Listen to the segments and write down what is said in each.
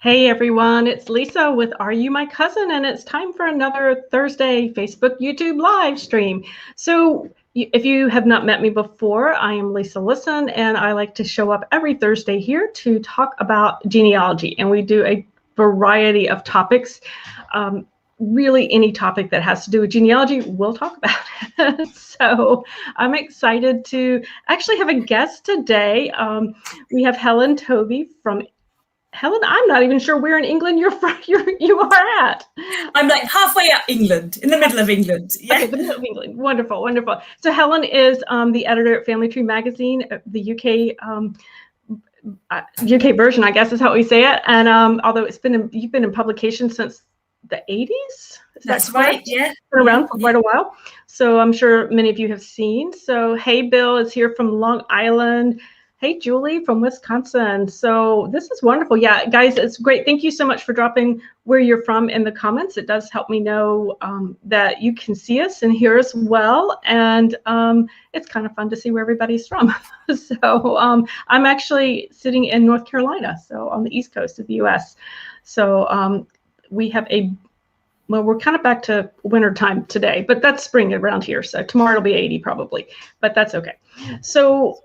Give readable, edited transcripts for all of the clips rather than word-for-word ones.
Hey everyone, it's Lisa with Are You My Cousin? And it's time for another Thursday Facebook YouTube live stream. So if you have not met me before, I am Lisa Listen, and I like to show up every Thursday here to talk about genealogy. And we do a variety of topics. Really any topic that has to do with genealogy, we'll talk about it. So I'm excited to actually have a guest today. We have Helen Tovey from Helen, I'm not even sure where in England you are at. I'm like halfway up England, in the middle of England. Yeah. Okay, the middle of England. Wonderful, wonderful. So Helen is the editor at Family Tree Magazine, the UK version, I guess is how we say it. And although you've been in publication since the 80s. That's right. Yeah. Been around for quite a while. So I'm sure many of you have seen. So hey, Bill is here from Long Island. Hey, Julie from Wisconsin. So this is wonderful. Yeah, guys, it's great. Thank you so much for dropping where you're from in the comments. It does help me know that you can see us and hear us well. And it's kind of fun to see where everybody's from. So I'm actually sitting in North Carolina, so on the East Coast of the US. So we have well, we're kind of back to winter time today, but that's spring around here. So tomorrow it'll be 80 probably, but that's okay. So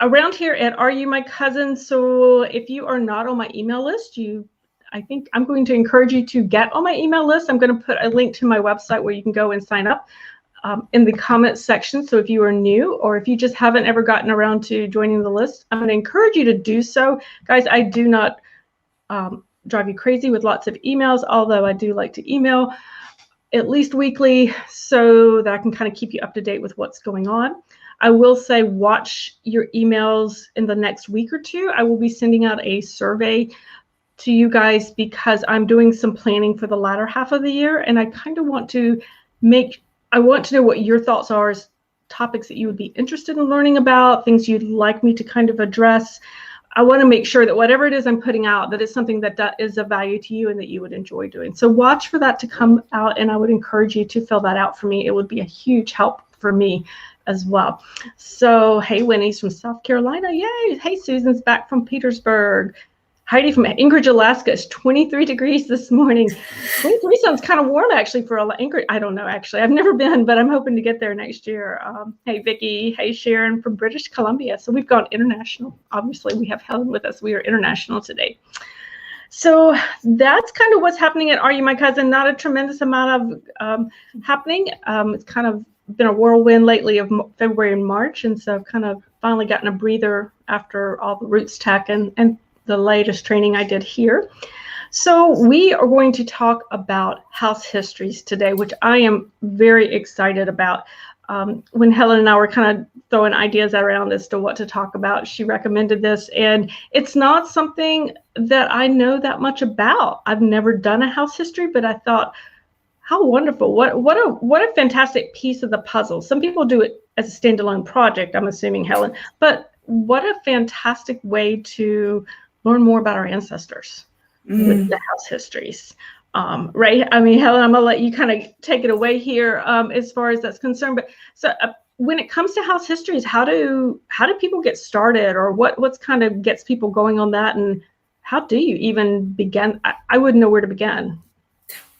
around here at Are You My Cousin? So if you are not on my email list, I think I'm going to encourage you to get on my email list. I'm going to put a link to my website where you can go and sign up in the comments section. So if you are new, or if you just haven't ever gotten around to joining the list, I'm going to encourage you to do so. Guys, I do not drive you crazy with lots of emails, although I do like to email at least weekly so that I can kind of keep you up to date with what's going on. I will say watch your emails in the next week or two. I will be sending out a survey to you guys because I'm doing some planning for the latter half of the year, and I kind of want to know what your thoughts are as topics that you would be interested in learning about, things you'd like me to kind of address. I want to make sure that whatever it is I'm putting out, that it's something that is of value to you and that you would enjoy doing. So watch for that to come out, and I would encourage you to fill that out for me. It would be a huge help for me as well. So hey, Winnie's from South Carolina. Yay. Hey, Susan's back from Petersburg. Heidi from Anchorage, Alaska. It's 23 degrees this morning. 23 sounds kind of warm actually for Anchorage. I don't know actually. I've never been, but I'm hoping to get there next year. Hey, Vicki. Hey, Sharon from British Columbia. So we've gone international. Obviously, we have Helen with us. We are international today. So that's kind of what's happening at Are You My Cousin? Not a tremendous amount of happening. It's kind of been a whirlwind lately of February and March, and so I've kind of finally gotten a breather after all the roots tech and the latest training I did here. So we are going to talk about house histories today, which I am very excited about. When Helen and I were kind of throwing ideas around as to what to talk about, she recommended this, and it's not something that I know that much about. I've never done a house history, but I thought, how wonderful. What a fantastic piece of the puzzle. Some people do it as a standalone project, I'm assuming, Helen, but what a fantastic way to learn more about our ancestors with the house histories. Right? I mean, Helen, I'm gonna let you kind of take it away here as far as that's concerned. But so when it comes to house histories, how do people get started, or what's kind of gets people going on that, and how do you even begin? I wouldn't know where to begin.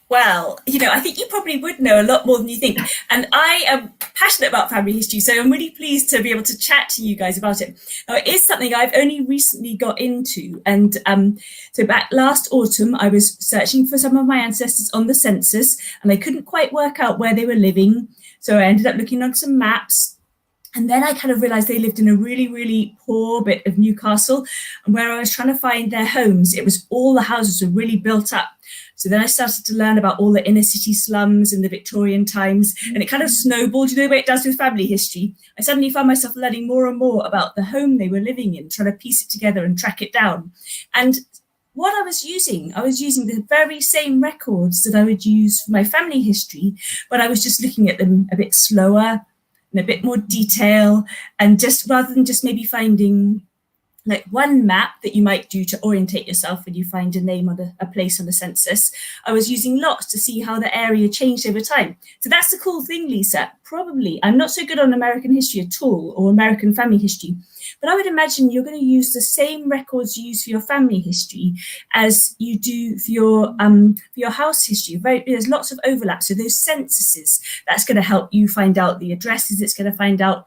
Well, I think you probably would know a lot more than you think. And I am passionate about family history, so I'm really pleased to be able to chat to you guys about it. Now, it is something I've only recently got into. And so back last autumn, I was searching for some of my ancestors on the census, and I couldn't quite work out where they were living. So I ended up looking on some maps. And then I kind of realized they lived in a really, really poor bit of Newcastle. And where I was trying to find their homes, it was all the houses were really built up. So then I started to learn about all the inner city slums in the Victorian times, and it kind of snowballed. You know what it does with family history? I suddenly found myself learning more and more about the home they were living in, trying to piece it together and track it down. And what I was using the very same records that I would use for my family history, but I was just looking at them a bit slower and a bit more detail, and just rather than just maybe finding like one map that you might do to orientate yourself when you find a name on a place on a census. I was using lots to see how the area changed over time. So that's the cool thing, Lisa. Probably, I'm not so good on American history at all, or American family history, but I would imagine you're going to use the same records you use for your family history as you do for your house history. There's lots of overlap. So those censuses, that's going to help you find out the addresses. It's going to find out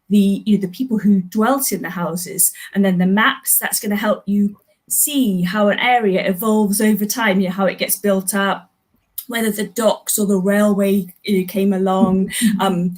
the people who dwelt in the houses, and then the maps, that's going to help you see how an area evolves over time, how it gets built up, whether the docks or the railway came along, and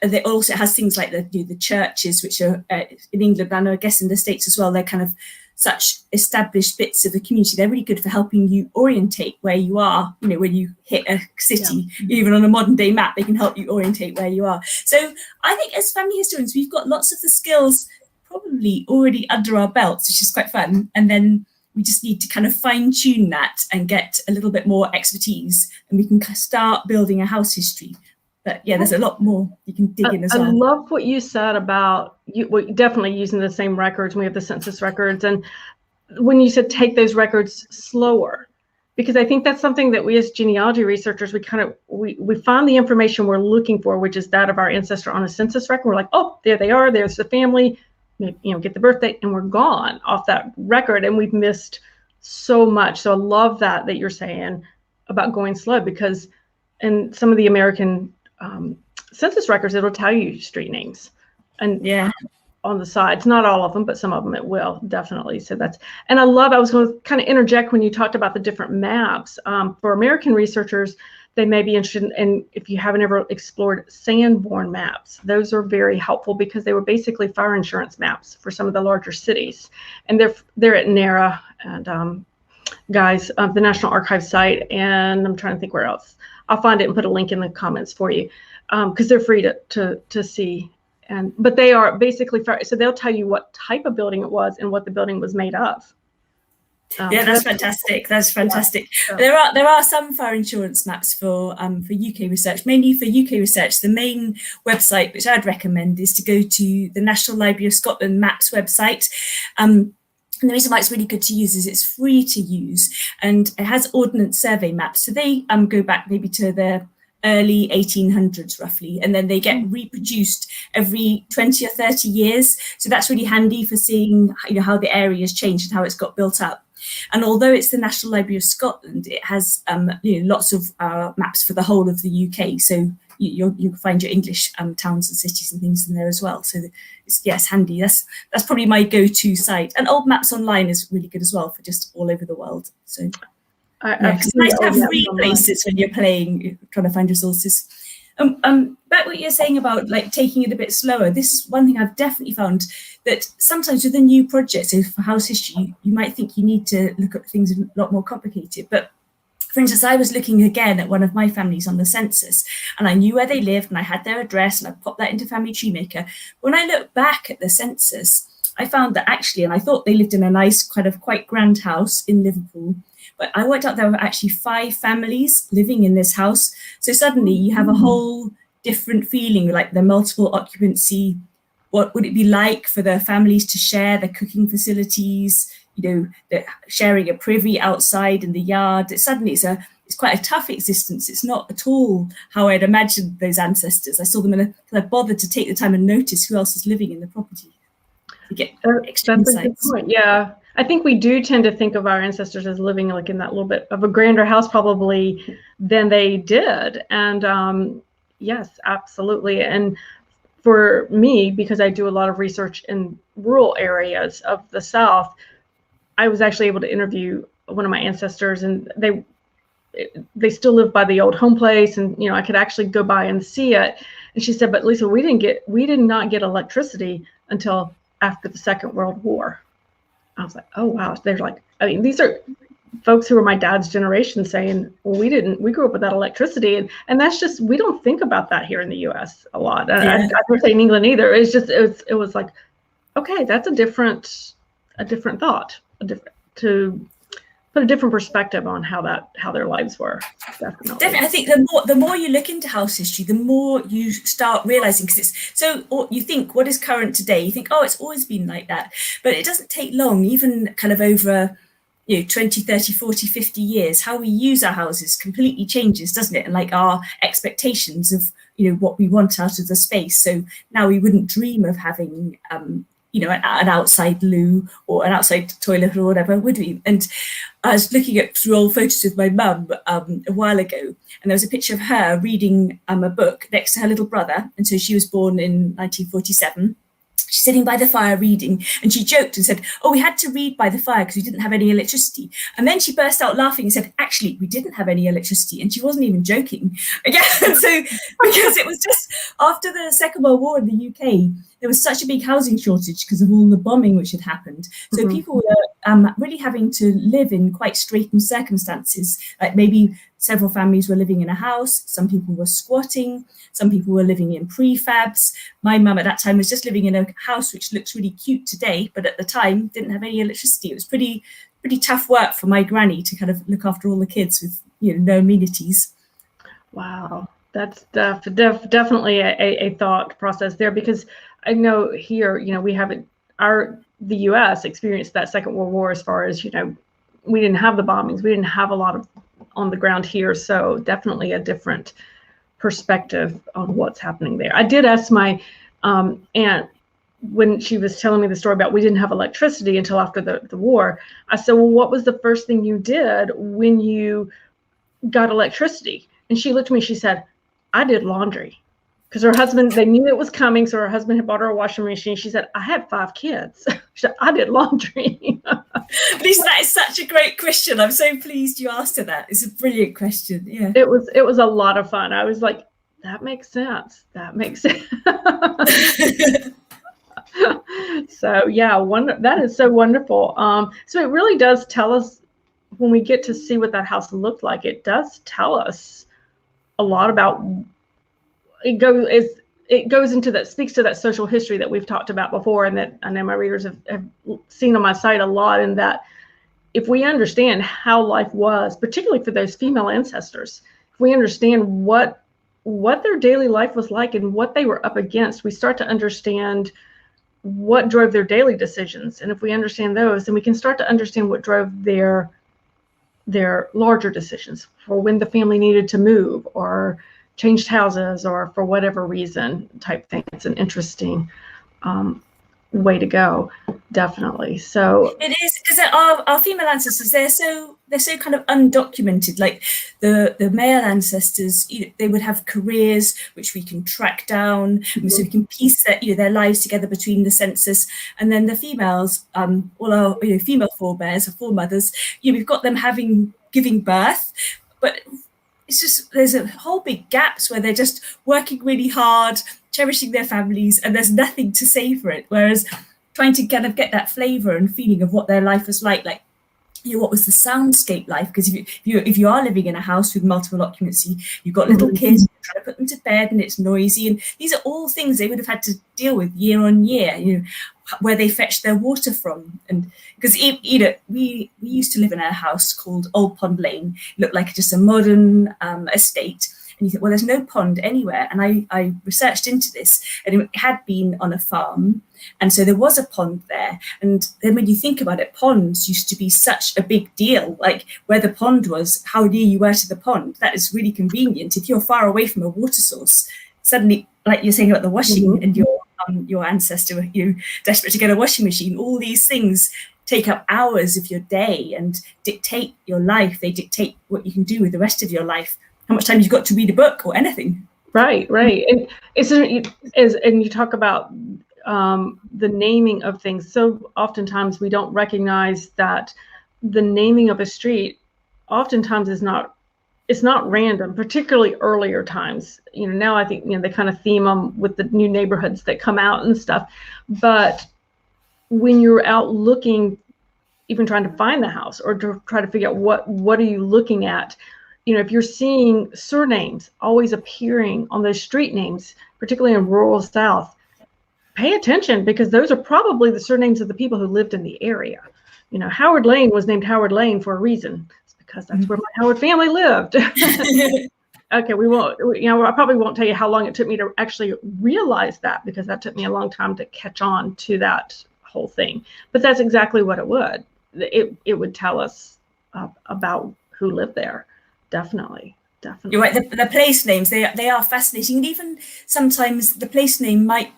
it also has things like the churches, which are in England, and I guess in the States as well, they're kind of such established bits of the community. They're really good for helping you orientate where you are. When you hit a city, even on a modern day map, they can help you orientate where you are. So I think as family historians, we've got lots of the skills probably already under our belts, which is quite fun. And then we just need to kind of fine tune that and get a little bit more expertise, and we can start building a house history. But yeah, there's a lot more you can dig in as well. I love what you said about we're definitely using the same records. We have the census records. And when you said take those records slower, because I think that's something that we as genealogy researchers, we find the information we're looking for, which is that of our ancestor on a census record. We're like, oh, there they are. There's the family, get the birth date, and we're gone off that record. And we've missed so much. So I love that you're saying about going slow, because in some of the American census records, it'll tell you street names and on the sides, not all of them, but some of them it will definitely. So and I was going to kind of interject when you talked about the different maps. For American researchers, they may be interested in, if you haven't ever explored Sandborn Maps, those are very helpful because they were basically fire insurance maps for some of the larger cities. And they're at NARA and guys, the National Archives site, and I'm trying to think where else. I'll find it and put a link in the comments for you, because they're free to see. But they are basically so they'll tell you what type of building it was and what the building was made of. That's fantastic. That's fantastic. Yeah. There are some fire insurance maps for UK research, mainly for UK research. The main website which I'd recommend is to go to the National Library of Scotland Maps website. And the reason why it's really good to use is it's free to use, and it has Ordnance Survey maps. So they go back maybe to the early 1800s roughly, and then they get reproduced every 20 or 30 years. So that's really handy for seeing how the area has changed and how it's got built up. And although it's the National Library of Scotland, it has lots of maps for the whole of the UK. So you'll find your English towns and cities and things in there as well. So it's handy. That's probably my go-to site. And Old Maps Online is really good as well for just all over the world. So it's nice to have free places when you're trying to find resources. But what you're saying about taking it a bit slower, this is one thing I've definitely found, that sometimes with a new project, so for house history, you might think you need to look at things a lot more complicated. But for instance, I was looking again at one of my families on the census, and I knew where they lived and I had their address, and I popped that into Family Tree Maker. When I looked back at the census, I found that actually, and I thought they lived in a nice kind of quite grand house in Liverpool, but I worked out there were actually 5 families living in this house. So suddenly you have a whole different feeling, like the multiple occupancy. What would it be like for the families to share the cooking facilities, sharing a privy outside in the yard? Suddenly it's quite a tough existence. It's not at all how I'd imagined those ancestors. I saw them and I bothered to take the time and notice who else is living in the property to get extra insights. Yeah. I think we do tend to think of our ancestors as living in that little bit of a grander house probably than they did. And yes, absolutely. And for me, because I do a lot of research in rural areas of the South, I was actually able to interview one of my ancestors, and they still live by the old home place, and I could actually go by and see it. And she said, "But Lisa, we did not get electricity until after the Second World War." I was like, "Oh wow!" They're like, these are folks who are my dad's generation saying, "Well, we grew up without electricity," and that's just, we don't think about that here in the U.S. a lot. I don't say in England either. It's just it was like, okay, that's a different thought, to put a different perspective on how their lives were. Definitely. I think the more you look into house history, the more you start realizing, because it's so, or you think what is current today, you think, oh, it's always been like that, but it doesn't take long, even kind of over 20, 30, 40, 50 years, how we use our houses completely changes, doesn't it? And like our expectations of what we want out of the space. So now we wouldn't dream of having an outside loo or an outside toilet or whatever, would we? And I was looking at through old photos with my mum a while ago, and there was a picture of her reading a book next to her little brother. And so she was born in 1947. She's sitting by the fire reading, and she joked and said, oh, we had to read by the fire because we didn't have any electricity. And then she burst out laughing and said, actually, we didn't have any electricity. And she wasn't even joking. Again, so because it was just after the Second World War in the UK, there was such a big housing shortage because of all the bombing which had happened. So people were really having to live in quite straitened circumstances. Like maybe several families were living in a house, some people were squatting, some people were living in prefabs. My mum at that time was just living in a house which looks really cute today, but at the time didn't have any electricity. It was pretty tough work for my granny to kind of look after all the kids with no amenities. Wow, that's definitely a thought process there, because I know here, we haven't, the U.S. experienced that Second World War as far as, we didn't have the bombings. We didn't have a lot of on the ground here. So definitely a different perspective on what's happening there. I did ask my aunt when she was telling me the story about we didn't have electricity until after the war. I said, well, what was the first thing you did when you got electricity? And she looked at me, she said, I did laundry. Because her husband, they knew it was coming, so her husband had bought her a washing machine. She said, I had 5 kids. She said, I did laundry. Lisa, that is such a great question. I'm so pleased you asked her that. It's a brilliant question. Yeah. It was a lot of fun. I was like, that makes sense. That makes sense. So yeah, that is so wonderful. So it really does tell us, when we get to see what that house looked like, it does tell us a lot about. It goes into that, speaks to that social history that we've talked about before, and that I know my readers have seen on my site a lot. And that if we understand how life was, particularly for those female ancestors, if we understand what their daily life was like and what they were up against, we start to understand what drove their daily decisions. And if we understand those, then we can start to understand what drove their larger decisions for when the family needed to move or changed houses or for whatever reason type thing. It's an interesting way to go, definitely. So it is, because our female ancestors, they're so kind of undocumented. Like the male ancestors, they would have careers which we can track down, so we can piece their lives together between the census. And then the females, all our female forebears or foremothers, we've got them giving birth, but it's just, there's a whole big gaps where they're just working really hard, cherishing their families, and there's nothing to say for it. Whereas trying to kind of get that flavor and feeling of what their life was like what was the soundscape life? Because if you are living in a house with multiple occupancy, you've got little kids, you're trying to put them to bed and it's noisy, and these are all things they would have had to deal with year on year. Where they fetched their water from, and because we used to live in a house called Old Pond Lane. It looked like just a modern estate, and you think, well, there's no pond anywhere. And I researched into this, and it had been on a farm, and so there was a pond there. And then when you think about it, ponds used to be such a big deal. Like where the pond was, how near you were to the pond. That is really convenient. If you're far away from a water source, suddenly, like you're saying about the washing, and your ancestor, desperate to get a washing machine, all these things take up hours of your day and dictate your life. They dictate what you can do with the rest of your life, how much time you've got to read a book or anything. Right. And and you talk about the naming of things. So oftentimes we don't recognize that the naming of a street oftentimes it's not random, particularly earlier times. Now I think, they kind of theme them with the new neighborhoods that come out and stuff. But when you're out looking, even trying to find the house or to try to figure out what are you looking at, if you're seeing surnames always appearing on those street names, particularly in rural South, pay attention, because those are probably the surnames of the people who lived in the area. Howard Lane was named Howard Lane for a reason. It's because that's where my Howard family lived. Okay, we won't, I probably won't tell you how long it took me to actually realize that, because that took me a long time to catch on to that whole thing. But that's exactly what it would. It would tell us about who lived there. Definitely. You're right. The place names, they are fascinating. And even sometimes the place name might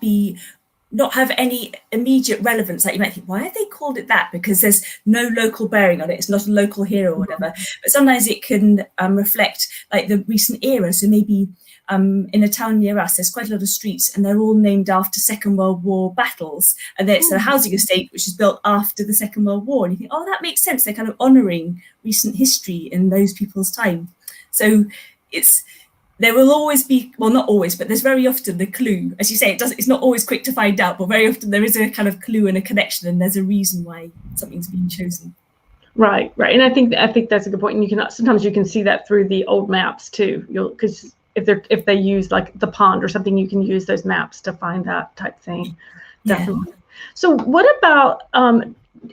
not have any immediate relevance. Like you might think, why have they called it that? Because there's no local bearing on it. It's not a local hero or whatever. But sometimes it can reflect like the recent era. So maybe in a town near us, there's quite a lot of streets and they're all named after Second World War battles. And it's a housing estate which is built after the Second World War. And you think, oh, that makes sense. They're kind of honouring recent history in those people's time. So there will always be, well, not always, but there's very often the clue. As you say, it's not always quick to find out, but very often there is a kind of clue and a connection, and there's a reason why something's been chosen. Right. And I think that's a good point. And sometimes you can see that through the old maps too. Because if they use like the pond or something, you can use those maps to find that type thing. Definitely. Yeah. So what about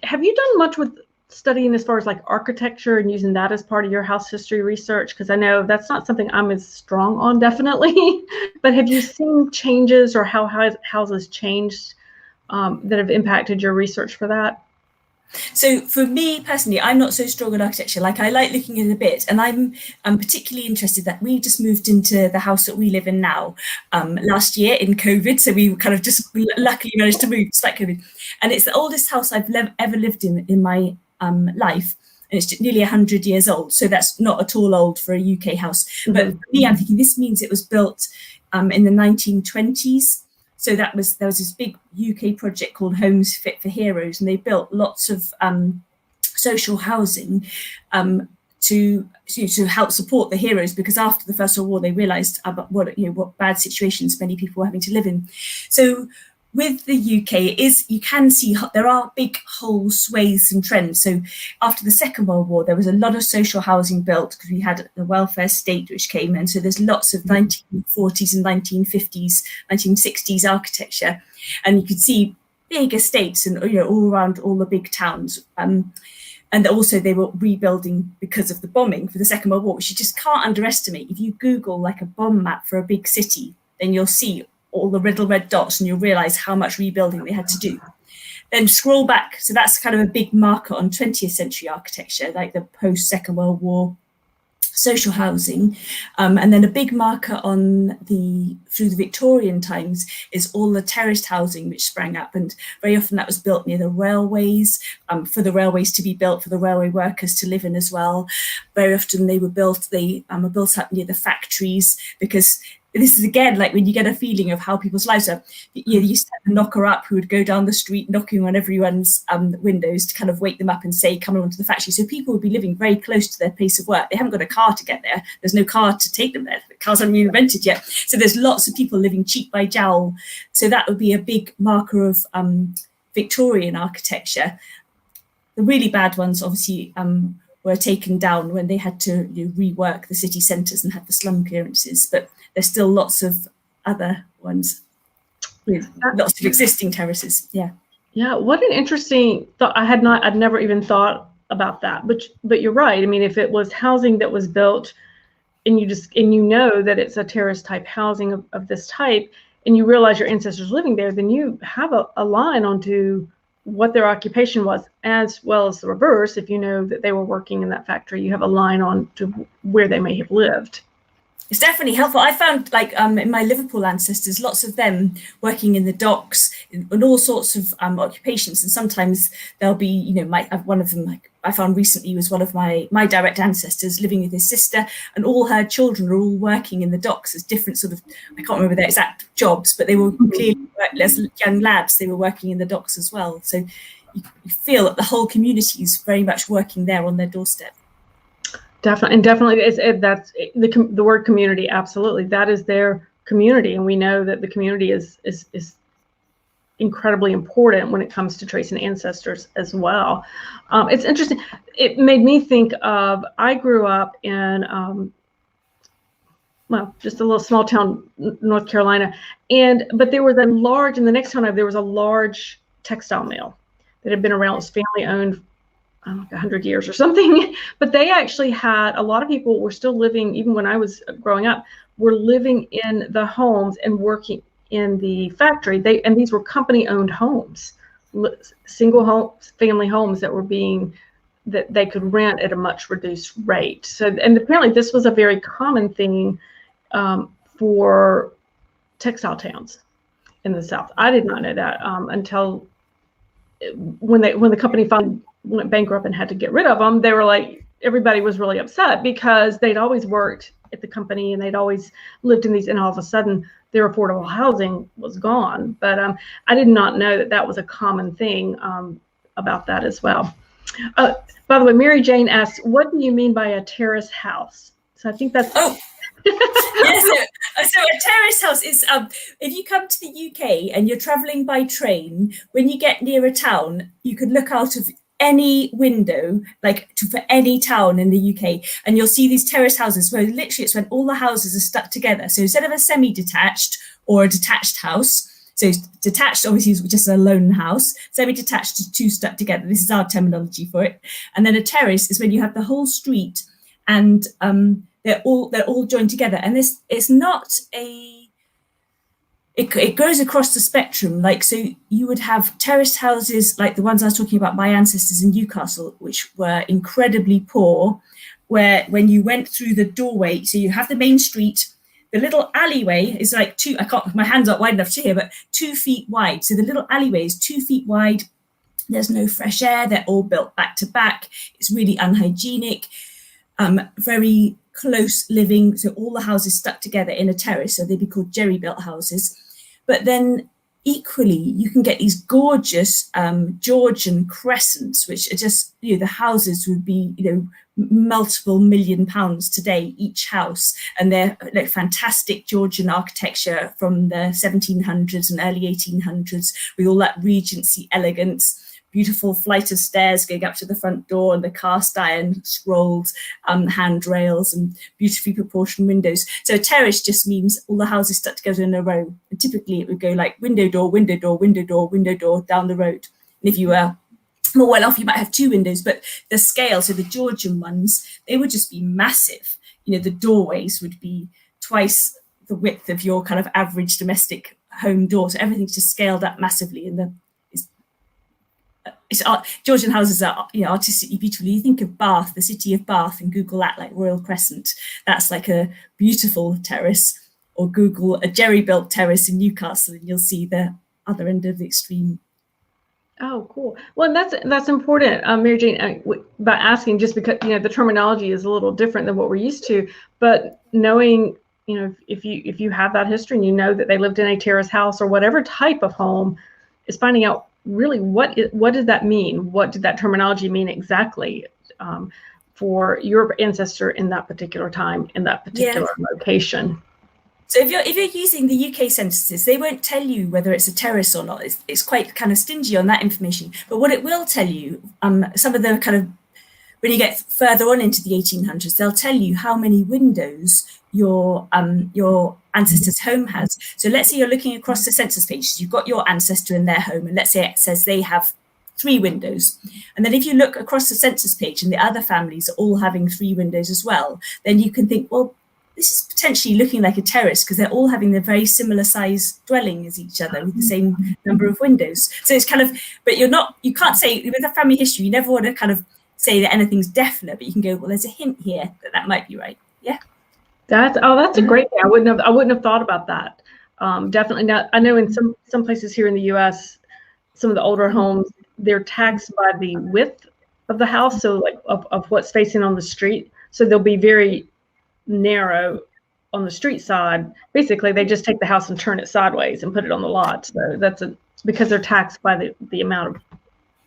have you done much with studying as far as like architecture and using that as part of your house history research? Because I know that's not something I'm as strong on, definitely. But have you seen changes or how houses changed that have impacted your research for that? So for me personally, I'm not so strong on architecture. Like I like looking at it a bit, and I'm particularly interested that we just moved into the house that we live in now last year in COVID. So we kind of just luckily managed to move despite COVID, and it's the oldest house I've ever lived in my life, and it's nearly 100 years old. So that's not at all old for a UK house. But for me, I'm thinking this means it was built in the 1920s. So there was this big UK project called Homes Fit for Heroes, and they built lots of social housing to help support the heroes, because after the First World War they realised about what bad situations many people were having to live in. So with the UK, you can see there are big whole swathes and trends. So after the Second World War, there was a lot of social housing built because we had the welfare state which came in. So there's lots of 1940s and 1950s, 1960s architecture, and you could see big estates and all around all the big towns. And also they were rebuilding because of the bombing for the Second World War, which you just can't underestimate. If you Google like a bomb map for a big city, then you'll see all the little red dots and you'll realise how much rebuilding they had to do. Then scroll back, so that's kind of a big marker on 20th century architecture, like the post-Second World War social housing. And then a big marker through the Victorian times is all the terraced housing which sprang up, and very often that was built near the railways, for the railways to be built for the railway workers to live in as well. Very often they were built up near the factories, because this is again like when you get a feeling of how people's lives are. You used to have a knocker up who would go down the street knocking on everyone's windows to kind of wake them up and say, come on to the factory. So people would be living very close to their place of work. They haven't got a car to get there. There's no car to take them there. The cars haven't been invented yet. So there's lots of people living cheek by jowl. So that would be a big marker of Victorian architecture. The really bad ones, obviously, were taken down when they had to rework the city centres and have the slum clearances. But there's still lots of other ones with lots of existing terraces. Yeah. What an interesting thought. I'd never even thought about that. But you're right. I mean, if it was housing that was built, and you know that it's a terrace type housing of this type, and you realize your ancestors living there, then you have a line onto what their occupation was, as well as the reverse. If you know that they were working in that factory, you have a line on to where they may have lived. It's definitely helpful. I found in my Liverpool ancestors, lots of them working in the docks in all sorts of occupations. And sometimes there'll be, one of them, like I found recently, was one of my direct ancestors living with his sister, and all her children are all working in the docks as different sort of, I can't remember their exact jobs, but they were clearly, as young lads, they were working in the docks as well. So you feel that the whole community is very much working there on their doorstep. Definitely, that's the word community. Absolutely, that is their community, and we know that the community is incredibly important when it comes to tracing ancestors as well. It's interesting. It made me think of, I grew up in just a little small town, North Carolina, but there was in the next town there was a large textile mill that had been around. It was family owned I don't know, 100 years or something. But they actually had, a lot of people were still living, even when I was growing up, were living in the homes and working in the factory. And these were company-owned homes, single home, family homes that they could rent at a much reduced rate. So, and apparently this was a very common thing for textile towns in the South. I did not know that until when the company finally went bankrupt and had to get rid of them. They were like, everybody was really upset because they'd always worked at the company and they'd always lived in these, and all of a sudden their affordable housing was gone. But I did not know that was a common thing about that as well. By the way, Mary Jane asks, what do you mean by a terrace house? So I think that's... Oh. Yes, so a terrace house is if you come to the UK and you're traveling by train, when you get near a town, you can look out of any window, for any town in the UK, and you'll see these terrace houses where literally it's when all the houses are stuck together. So instead of a semi-detached or a detached house, so detached obviously is just a lone house, semi-detached is two stuck together. This is our terminology for it. And then a terrace is when you have the whole street and they're all joined together. And this is not it goes across the spectrum. So you would have terraced houses like the ones I was talking about, my ancestors in Newcastle, which were incredibly poor, where when you went through the doorway, so you have the main street, the little alleyway is like my hands aren't wide enough to hear, but 2 feet wide. So the little alleyway is 2 feet wide. There's no fresh air. They're all built back to back. It's really unhygienic, very close living. So all the houses stuck together in a terrace. So they'd be called jerry-built houses. But then equally, you can get these gorgeous Georgian crescents, which are just, the houses would be, multiple £1 million today, each house. And they're like fantastic Georgian architecture from the 1700s and early 1800s with all that Regency elegance. Beautiful flight of stairs going up to the front door and the cast iron scrolled handrails and beautifully proportioned windows. So a terrace just means all the houses stuck together in a row. And typically it would go like window door, window door, window door, window door down the road. And if you were more well off, you might have 2 windows, but the scale, so the Georgian ones, they would just be massive. The doorways would be twice the width of your kind of average domestic home door. So everything's just scaled up massively, and Georgian houses are, artistically beautiful. You think of Bath, the city of Bath, and Google that, like Royal Crescent. That's like a beautiful terrace. Or Google a jerry-built terrace in Newcastle, and you'll see the other end of the extreme. Oh, cool. Well, that's important, Mary Jane, by asking, just because the terminology is a little different than what we're used to. But knowing, if you have that history and you know that they lived in a terrace house or whatever type of home, is finding out really what does that mean? What did that terminology mean exactly for your ancestor in that particular time, in that particular location? So if you're using the UK censuses, they won't tell you whether it's a terrace or not. It's quite kind of stingy on that information. But what it will tell you, some of the kind of, when you get further on into the 1800s, they'll tell you how many windows your ancestor's home has. So let's say you're looking across the census pages, you've got your ancestor in their home, and let's say it says they have 3 windows. And then if you look across the census page and the other families are all having 3 windows as well, then you can think, well, this is potentially looking like a terrace because they're all having the very similar size dwelling as each other with the same number of windows. So it's kind of, but you can't say, with a family history, you never want to kind of say that anything's definite, but you can go, well, there's a hint here that might be right. Yeah. That's a great thing. I wouldn't have thought about that. Definitely not. I know in some places here in the US, some of the older homes, they're taxed by the width of the house. So like of what's facing on the street. So they'll be very narrow on the street side. Basically, they just take the house and turn it sideways and put it on the lot. So that's because they're taxed by the amount of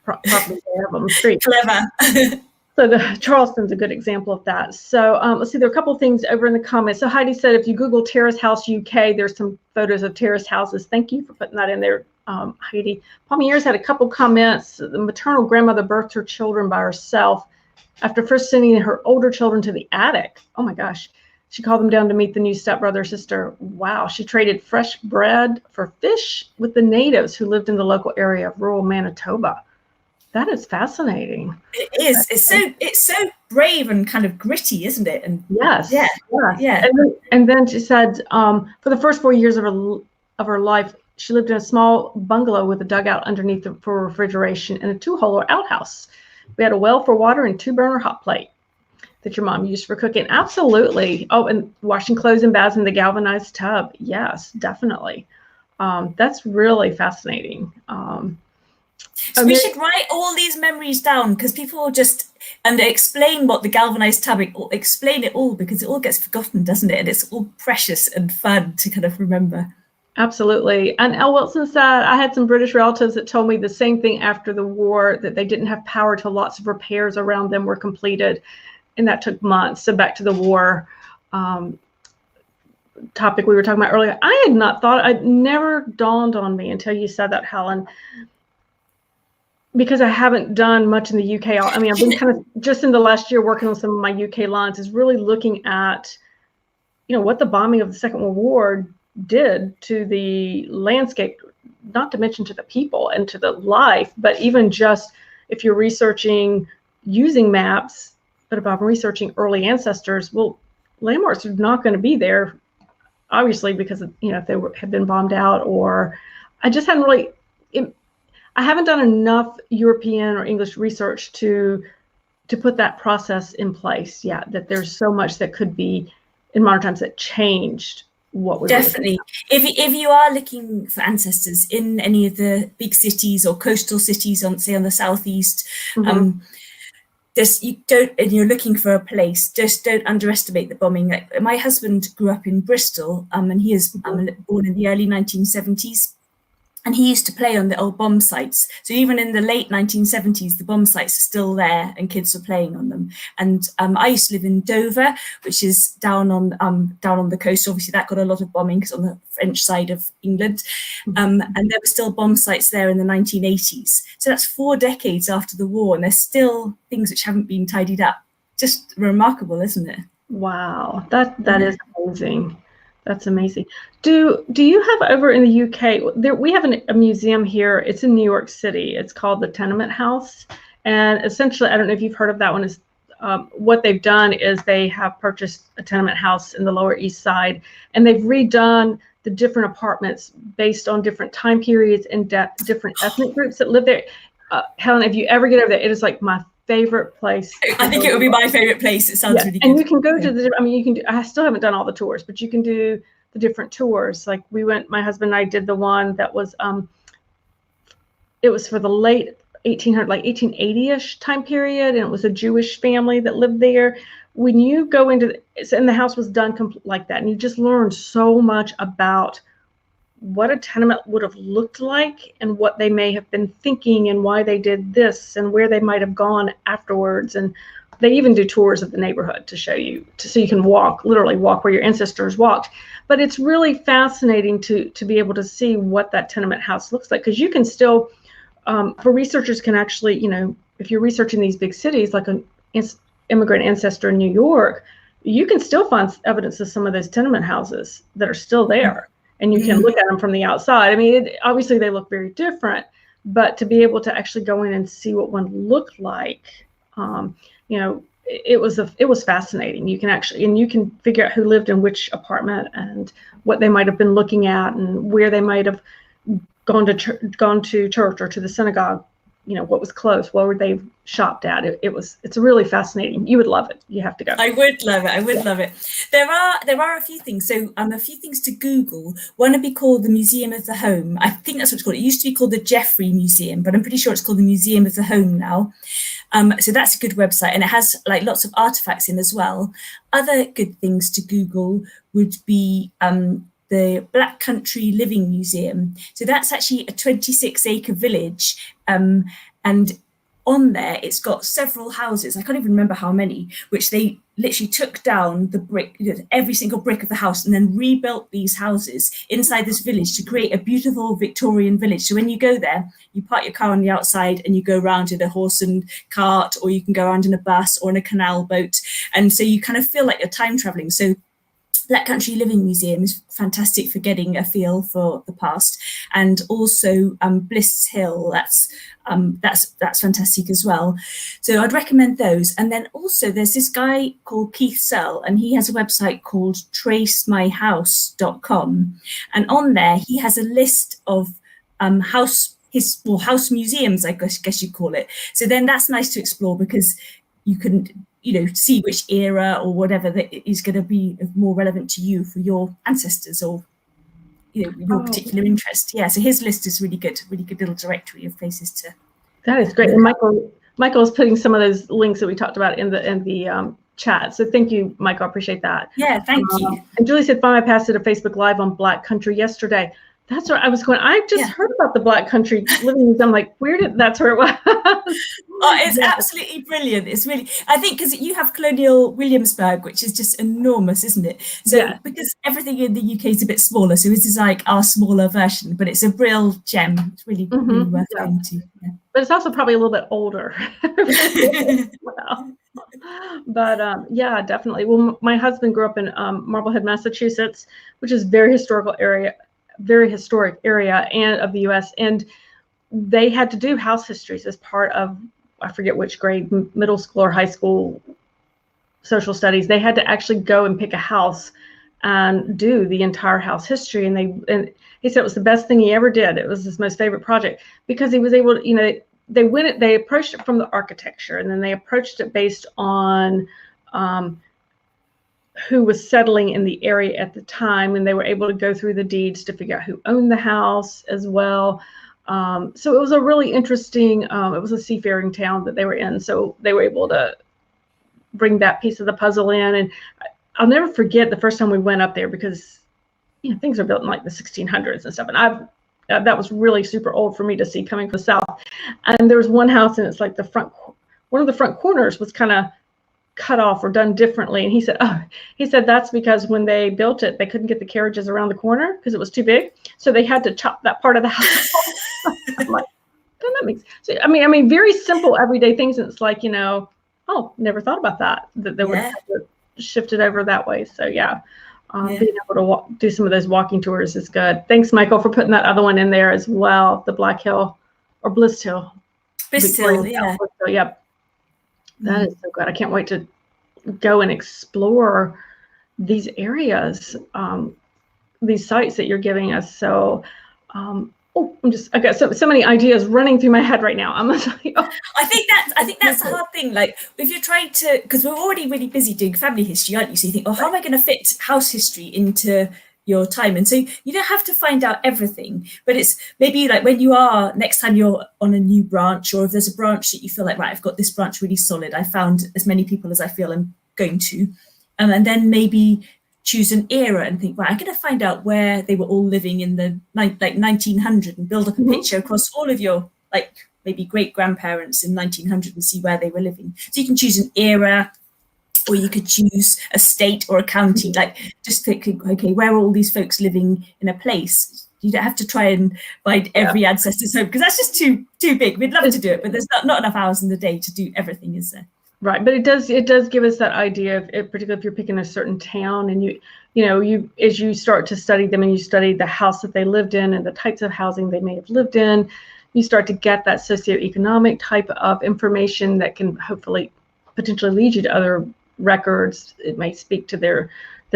property they have on the street. Clever. So Charleston's a good example of that. So let's see, there are a couple of things over in the comments. So Heidi said, if you Google Terrace House UK, there's some photos of terrace houses. Thank you for putting that in there, Heidi. Palmier's had a couple comments. The maternal grandmother birthed her children by herself after first sending her older children to the attic. Oh my gosh. She called them down to meet the new stepbrother sister. Wow. She traded fresh bread for fish with the natives who lived in the local area of rural Manitoba. That is fascinating. It is. It's so brave and kind of gritty, isn't it? And yes, yeah, yes. yeah. And then she said, for the first 4 years of her life, she lived in a small bungalow with a dugout underneath for refrigeration and a 2-hole outhouse. We had a well for water and 2-burner hot plate that your mom used for cooking. Absolutely. Oh, and washing clothes and baths in the galvanized tub. Yes, definitely. That's really fascinating. So we should write all these memories down, because people will just, and they explain what the galvanized tub, explain it all, because it all gets forgotten, doesn't it? And it's all precious and fun to kind of remember. Absolutely. And L. Wilson said, I had some British relatives that told me the same thing after the war, that they didn't have power till lots of repairs around them were completed. And that took months. So back to the war topic we were talking about earlier. I had not thought, it never dawned on me until you said that, Helen, because I haven't done much in the UK. I mean, I've been kind of just in the last year working on some of my UK lines, is really looking at, what the bombing of the Second World War did to the landscape, not to mention to the people and to the life, but even just if you're researching using maps, but if I'm researching early ancestors, well, landmarks are not going to be there, obviously, because if they have been bombed out, or I just hadn't really. I haven't done enough European or English research to put that process in place yet. That there's so much that could be in modern times that changed what we definitely. If you are looking for ancestors in any of the big cities or coastal cities on the southeast, and you're looking for a place, just don't underestimate the bombing. Like, my husband grew up in Bristol, and he is born in the early 1970s. And he used to play on the old bomb sites. So even in the late 1970s, the bomb sites are still there and kids are playing on them. And I used to live in Dover, which is down on the coast. Obviously, that got a lot of bombing because on the French side of England. And there were still bomb sites there in the 1980s. So that's 4 decades after the war, and there's still things which haven't been tidied up. Just remarkable, isn't it? Wow, that is amazing. That's amazing. Do you have over in the UK, we have a museum here. It's in New York City. It's called the Tenement House. And essentially, I don't know if you've heard of that one, is what they've done is they have purchased a tenement house in the Lower East Side, and they've redone the different apartments based on different time periods and different ethnic groups that live there. Helen, if you ever get over there, it is like my favorite place. I think it would be my favorite place. It sounds really good. And you can go to you can do, I still haven't done all the tours, but you can do the different tours. Like my husband and I did the one that was, it was for the late 1800, like 1880-ish time period. And it was a Jewish family that lived there. When you go into, and the house was done like that. And you just learn so much about what a tenement would have looked like and what they may have been thinking and why they did this and where they might have gone afterwards. And they even do tours of the neighborhood to show you, so you can literally walk where your ancestors walked. But it's really fascinating to be able to see what that tenement house looks like, because you can still, for researchers can actually, if you're researching these big cities like an immigrant ancestor in New York, you can still find evidence of some of those tenement houses that are still there. And you can look at them from the outside. I mean, obviously they look very different, but to be able to actually go in and see what one looked like, it was fascinating. You can actually, and you can figure out who lived in which apartment and what they might have been looking at and where they might have gone to church or to the synagogue. What was close, what were they shopped at? It's really fascinating. You would love it. You have to go. I would love it. There are a few things. So a few things to Google. One would be called the Museum of the Home. I think that's what it's called. It used to be called the Jeffrey Museum, but I'm pretty sure it's called the Museum of the Home now. So that's a good website, and it has like lots of artifacts in as well. Other good things to Google would be the Black Country Living Museum. So that's actually a 26-acre village, and on there it's got several houses, I can't even remember how many, which they literally took down the brick, every single brick of the house, and then rebuilt these houses inside this village to create a beautiful Victorian village. So when you go there, you park your car on the outside and you go around in a horse and cart, or you can go around in a bus or in a canal boat, and so you kind of feel like you're time traveling. So Black Country Living Museum is fantastic for getting a feel for the past, and also Bliss Hill. That's fantastic as well. So I'd recommend those. And then also there's this guy called Keith Sell, and he has a website called tracemyhouse.com, and on there he has a list of house museums, I guess you'd call it. So then that's nice to explore, because you can see which era or whatever that is going to be more relevant to you for your ancestors or your particular interest. Yeah, so his list is really good little directory of places to. That is great. And Michael is putting some of those links that we talked about in the chat. So thank you, Michael. I appreciate that. Yeah, thank you. And Julie said, "Fine, I passed it a Facebook Live on Black Country yesterday." That's where I was going. I just heard about the Black Country Living Museum. I'm like, that's where it was. Oh, it's absolutely brilliant. It's really, I think, because you have Colonial Williamsburg, which is just enormous, isn't it? So because everything in the UK is a bit smaller, so this is like our smaller version, but it's a real gem. It's really, really worth going to. Yeah. But it's also probably a little bit older. But yeah, definitely. Well, my husband grew up in Marblehead, Massachusetts, which is very historic area and of the US, and they had to do house histories as part of, I forget which grade, middle school or high school social studies. They had to actually go and pick a house and do the entire house history, and he said it was the best thing he ever did. It was his most favorite project, because he was able to, they approached it from the architecture, and then they approached it based on who was settling in the area at the time, and they were able to go through the deeds to figure out who owned the house as well. So it was a really interesting, it was a seafaring town that they were in, so they were able to bring that piece of the puzzle in. And I'll never forget the first time we went up there, because things are built in like the 1600s and stuff, and that was really super old for me to see coming from the south. And there was one house, and it's like one of the front corners was kind of cut off or done differently, and he said that's because when they built it, they couldn't get the carriages around the corner because it was too big, so they had to chop that part of the house off. I'm like, that makes sense. I mean very simple everyday things, and it's like, never thought about that they would have to shift it over that way. So being able to do some of those walking tours is good. Thanks, Michael, for putting that other one in there as well, the Black Hill or Bliss Hill. Bliss Hill, Yep. That is so good. I can't wait to go and explore these areas, these sites that you're giving us. So, I got so many ideas running through my head right now. I'm like, I think that's the hard thing. Like, if you're trying to, because we're already really busy doing family history, aren't you? So you think, how am I going to fit house history into your time? And so you don't have to find out everything, but it's maybe like when next time you're on a new branch, or if there's a branch that you feel like, right, I've got this branch really solid, I found as many people as I feel I'm going to, and then maybe choose an era and think, right, I'm going to find out where they were all living in the 1900 and build up a picture across all of your maybe great grandparents in 1900 and see where they were living. So you can choose an era, or you could choose a state or a county, just thinking, okay, where are all these folks living in a place? You don't have to try and find every ancestor's home, because that's just too big. We'd love to do it, but there's not enough hours in the day to do everything, is there? Right, but it does give us that idea of, particularly if you're picking a certain town, and you as you start to study them, and you study the house that they lived in and the types of housing they may have lived in, you start to get that socioeconomic type of information that can hopefully potentially lead you to other records. It may speak to their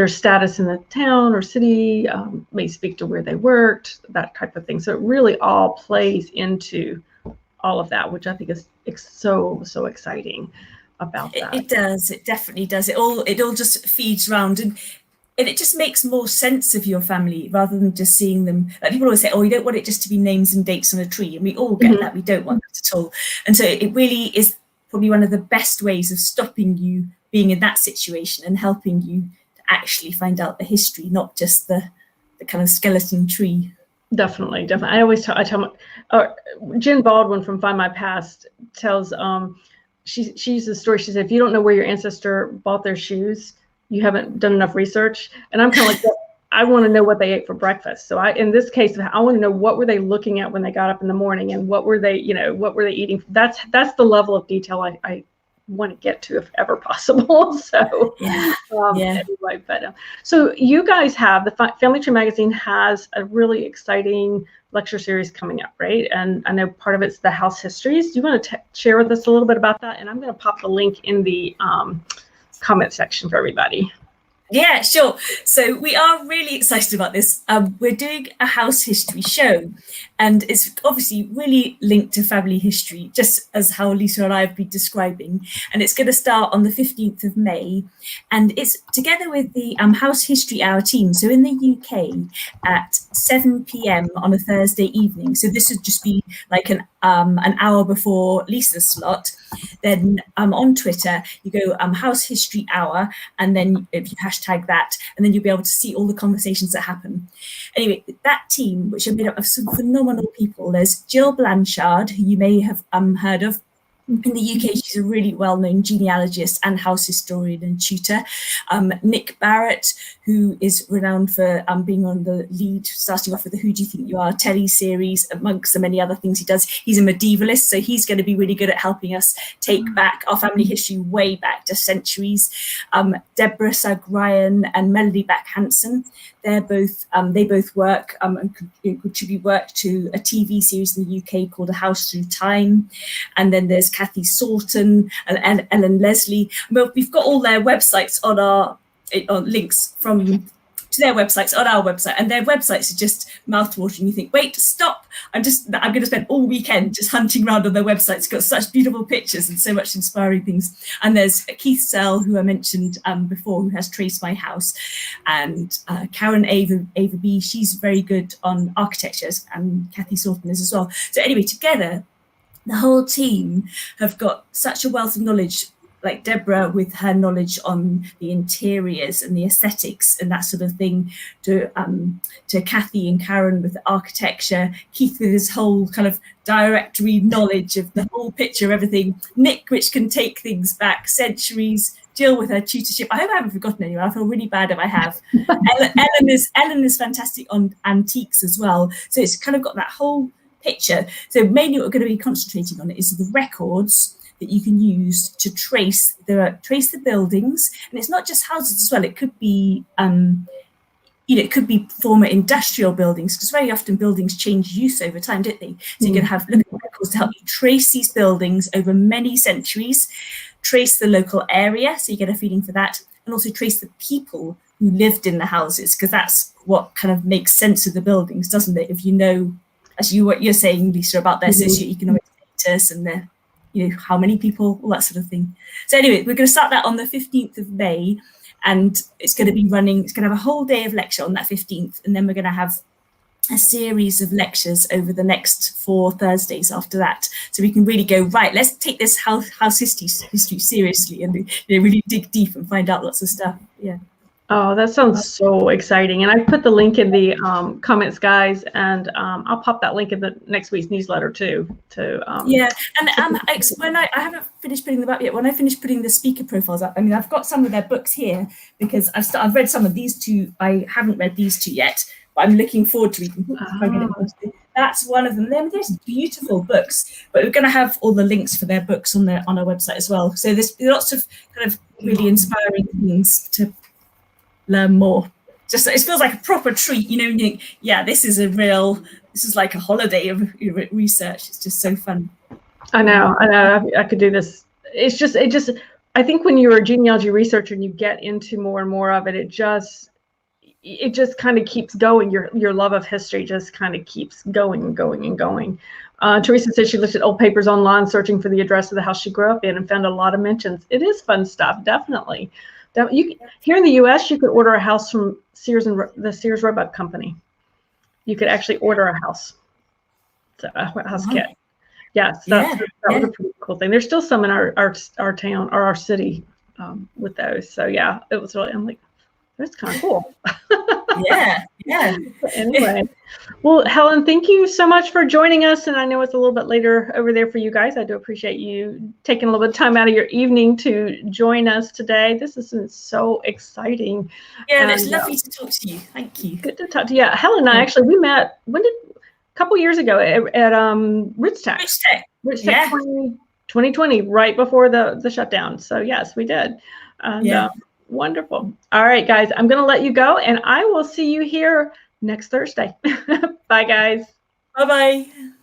status in the town or city, may speak to where they worked, that type of thing. So it really all plays into all of that, which I think is so exciting about that. It does. It definitely does. It all just feeds around, and it just makes more sense of your family rather than just seeing them. Like, people always say, you don't want it just to be names and dates on a tree, and we all get that. We don't want that at all. And so it really is probably one of the best ways of stopping you being in that situation and helping you to actually find out the history, not just the kind of skeleton tree. Definitely. I tell Jen Baldwin from Find My Past tells she uses a story. She said, if you don't know where your ancestor bought their shoes, you haven't done enough research. And I'm kind of like, I want to know what they ate for breakfast. So in this case, I want to know, what were they looking at when they got up in the morning, and what were they eating? That's the level of detail I want to get to if ever possible. So anyway, but so you guys have the Family Tree Magazine has a really exciting lecture series coming up, right? And I know part of it's the house histories. Do you want to share with us a little bit about that? And I'm going to pop the link in the comment section for everybody. Yeah, sure. So we are really excited about this. We're doing a house history show, and it's obviously really linked to family history, just as how Lisa and I have been describing. And it's going to start on the 15th of May, and it's together with the House History Hour team. So in the UK at 7 p.m. on a Thursday evening. So this would just be like an hour before Lisa's slot. Then on Twitter, you go House History Hour, and then if you hashtag that, and then you'll be able to see all the conversations that happen. Anyway, that team, which are made up of some phenomenal people, there's Jill Blanchard, who you may have heard of. In the UK, she's a really well-known genealogist and house historian and tutor. Nick Barrett, who is renowned for being on the lead, starting off with the Who Do You Think You Are telly series, amongst the many other things he does. He's a medievalist, so he's going to be really good at helping us take back our family history way back to centuries. Deborah Sugg-Ryan and Melody Back-Hansen, they both work and contribute work to a TV series in the UK called A House Through Time. And then there's Kathy Sorton and Ellen Leslie. Well, we've got all their websites on our links to their websites on our website, and their websites are just mouthwatering. You think, wait, stop! I'm going to spend all weekend just hunting around on their websites. It's got such beautiful pictures and so much inspiring things. And there's Keith Sell, who I mentioned before, who has Trace My House, and Karen Ava, she's very good on architecture, and Kathy Sorton is as well. So anyway, together, the whole team have got such a wealth of knowledge, like Deborah with her knowledge on the interiors and the aesthetics and that sort of thing, to Kathy and Karen with the architecture, Keith with his whole kind of directory knowledge of the whole picture of everything, Nick, which can take things back centuries, Jill with her tutorship. I hope I haven't forgotten anyone. I feel really bad if I have. Ellen is fantastic on antiques as well. So it's kind of got that whole picture. So mainly what we're going to be concentrating on is the records that you can use to trace the buildings. And it's not just houses as well. It could be, it could be former industrial buildings, because very often buildings change use over time, don't they? So you're going to have living records to help you trace these buildings over many centuries, trace the local area, so you get a feeling for that, and also trace the people who lived in the houses, because that's what kind of makes sense of the buildings, doesn't it? If you know, what you're saying, Lisa, about their socioeconomic status and their, how many people, all that sort of thing. So anyway, we're going to start that on the 15th of May, and it's going to be running, it's going to have a whole day of lecture on that 15th, and then we're going to have a series of lectures over the next 4 Thursdays after that. So we can really go, right, let's take this house history seriously and really dig deep and find out lots of stuff. Yeah. Oh, that sounds so exciting. And I put the link in the comments, guys, and I'll pop that link in the next week's newsletter too. Yeah, and when I haven't finished putting them up yet. When I finish putting the speaker profiles up, I mean, I've got some of their books here, because I've read some of these two. I haven't read these two yet, but I'm looking forward to reading. That's one of them. There's beautiful books, but we're going to have all the links for their books on our website as well. So there's lots of kind of really inspiring things to learn more. Just, it feels like a proper treat, you think, yeah, this is like a holiday of research. It's just so fun. I know I could do this. It just I think when you're a genealogy researcher and you get into more and more of it, it just kind of keeps going. Your love of history just kind of keeps going and going and going. Teresa said she looked at old papers online searching for the address of the house she grew up in and found a lot of mentions. It is fun stuff, definitely. Here in the U.S., you could order a house from Sears and the Sears Roebuck Company. You could actually order a house. So a house kit. Yes, that was a pretty cool thing. There's still some in our town or our city with those. So yeah, it was really. I'm like, that's kind of cool. Yeah. Anyway, well, Helen, thank you so much for joining us. And I know it's a little bit later over there for you guys. I do appreciate you taking a little bit of time out of your evening to join us today. This has been so exciting. Yeah, and it's lovely to talk to you. Thank you. Good to talk to you. Yeah, Helen and I actually, we met, a couple years ago at Ritz Tech. Ritz Tech 2020. 2020, right before the shutdown. So yes, we did. And Yeah. wonderful. All right, guys, I'm going to let you go, and I will see you here next Thursday. Bye, guys. Bye-bye.